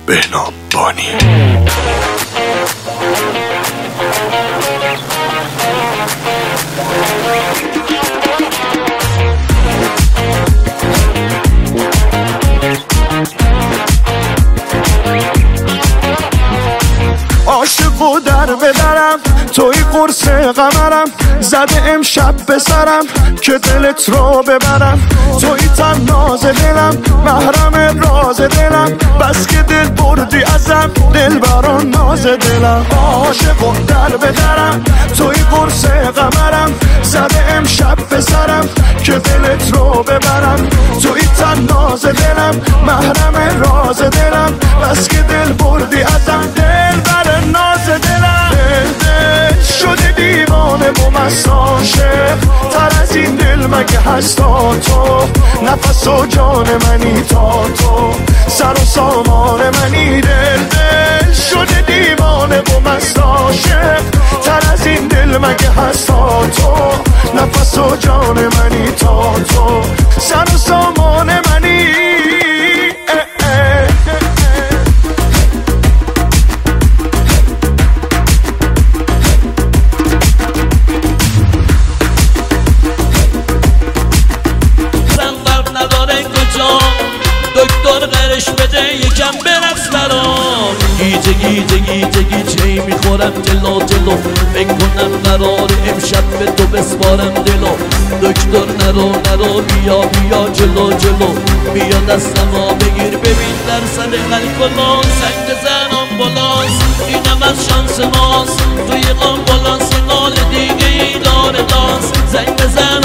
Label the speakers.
Speaker 1: بهنام بانی.
Speaker 2: عاشق و در بدرم توی قرص قمرم زده امشب به سرم که دلت رو ببرم توی تناز دلم محرم راز دلم بس که دل بردی ازم دل بران ناز دلم عاشق و در بدرم توی قرص قمرم زده امشب به سرم که دلت رو ببرم توی تناز دلم محرم راز دلم بس که دل بردی ازم دل بران ناز دلم دل شده دیوانه و مست عاشق تر از این دل مگه هستا تو نفس و جان منی تا تو سر و سامان منی دل شده دیوانه و مست عاشق تر از این دل مگه هستا تو نفس و جان منی تا تو سر و سامان منی
Speaker 3: دکتر قرش بده یکم برقص برام گیجه گیجه گیجه گیجه میخورم جلو جلو فکر کنم قرار امشب به تو بسپارم دلو دکتر نرو بیا بیا جلو جلو بیا دستمو بگیر ببین درصد الکل سنگ بزن آمبولانس اینم از شانس ماست توی آمبولانس نال دیگه ای داره دانس زنگ بزن